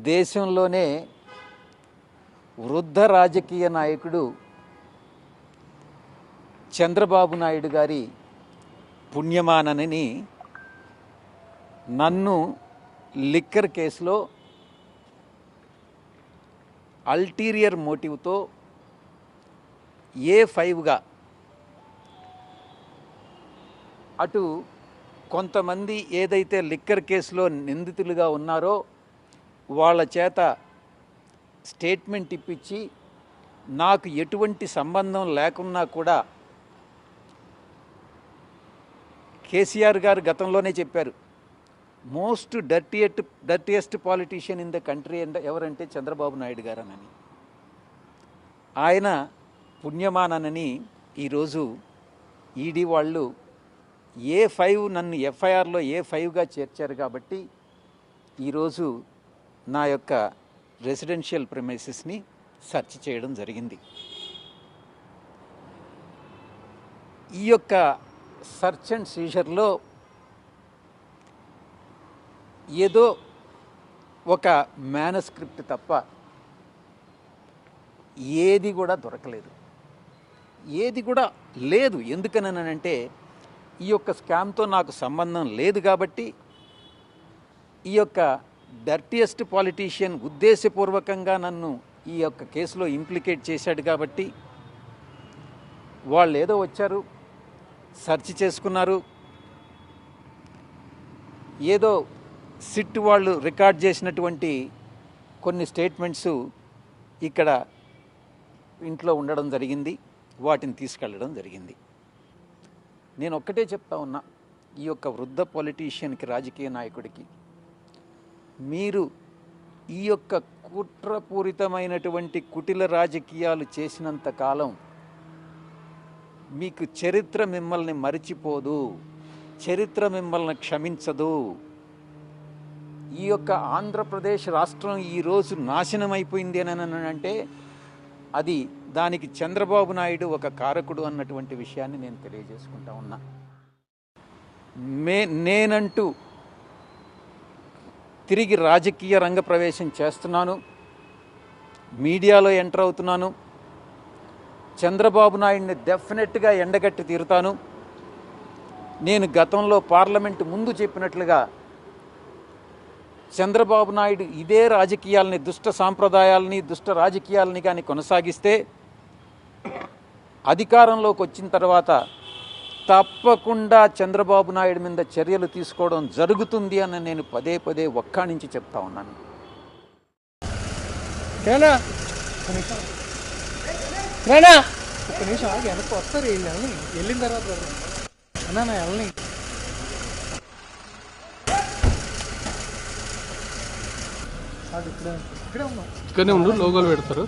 దేశంలోనే వృద్ధ రాజకీయ నాయకుడు చంద్రబాబు నాయుడు గారి పుణ్యమానని నన్ను లిక్కర్ కేసులో అల్టీరియర్ మోటివ్తో A5గా అటు కొంతమంది ఏదైతే లిక్కర్ కేసులో నిందితులుగా ఉన్నారో వాళ్ళ చేత స్టేట్మెంట్ ఇప్పించి నాకు ఎటువంటి సంబంధం లేకున్నా కూడా కేసీఆర్ గారు గతంలోనే చెప్పారు, most dirtiest politician in the country ఎవరంటే చంద్రబాబు నాయుడు గారని. ఆయన పుణ్యమానని ఈరోజు ఈడీ వాళ్ళు A5 నన్ను FIRలో A5గా చేర్చారు కాబట్టి ఈరోజు నా యొక్క రెసిడెన్షియల్ ప్రిమైసెస్ని సెర్చ్ చేయడం జరిగింది. ఈ యొక్క సెర్చ్ అండ్ సీజర్లో ఏదో ఒక మేనస్క్రిప్ట్ తప్ప ఏది కూడా దొరకలేదు, ఏది కూడా లేదు. ఎందుకనంటే ఈ యొక్క స్కామ్తో నాకు సంబంధం లేదు కాబట్టి, ఈ యొక్క డర్టియెస్ట్ పాలిటీషియన్ ఉద్దేశపూర్వకంగా నన్ను ఈ యొక్క కేసులో ఇంప్లికేట్ చేశాడు కాబట్టి వాళ్ళు ఏదో వచ్చారు, సెర్చ్ చేసుకున్నారు, ఏదో సిట్ వాళ్ళు రికార్డ్ చేసినటువంటి కొన్ని స్టేట్మెంట్స్ ఇక్కడ ఇంట్లో ఉండడం జరిగింది, వాటిని తీసుకెళ్ళడం జరిగింది. నేను ఒక్కటే చెప్తా ఉన్నా, ఈ యొక్క వృద్ధ పొలిటీషియన్కి, రాజకీయ నాయకుడికి, మీరు ఈ యొక్క కుట్రపూరితమైనటువంటి కుటిల రాజకీయాలు చేసినంత కాలం మీకు చరిత్ర మిమ్మల్ని మరిచిపోదు, చరిత్ర మిమ్మల్ని క్షమించదు. ఈ యొక్క ఆంధ్రప్రదేశ్ రాష్ట్రం ఈరోజు నాశనం అయిపోయింది అని అంటే అది దానికి చంద్రబాబు నాయుడు ఒక కారకుడు అన్నటువంటి విషయాన్ని నేను తెలియజేసుకుంటా ఉన్నా. నేనంటూ తిరిగి రాజకీయ రంగ ప్రవేశం చేస్తున్నాను, మీడియాలో ఎంటర్ అవుతున్నాను. చంద్రబాబు నాయుడిని డెఫినెట్గా ఎండగట్టి తీరుతాను. నేను గతంలో పార్లమెంటు ముందు చెప్పినట్లుగా చంద్రబాబు నాయుడు ఇదే రాజకీయాలని, దుష్ట సాంప్రదాయాలని, దుష్ట రాజకీయాలని కానీ కొనసాగిస్తే అధికారంలోకి వచ్చిన తర్వాత తప్పకుండా చంద్రబాబు నాయుడు మీద చర్యలు తీసుకోవడం జరుగుతుంది అని నేను పదే పదే ఒక్కానించి చెప్తా ఉన్నాను. ఒక్క నిమిషం ఆగి వెనక్కి వస్తారు, వెళ్ళిన తర్వాత అన్నా వెళ్ళని ఇక్కడనే ఉండు, లోగోలు పెడతారు.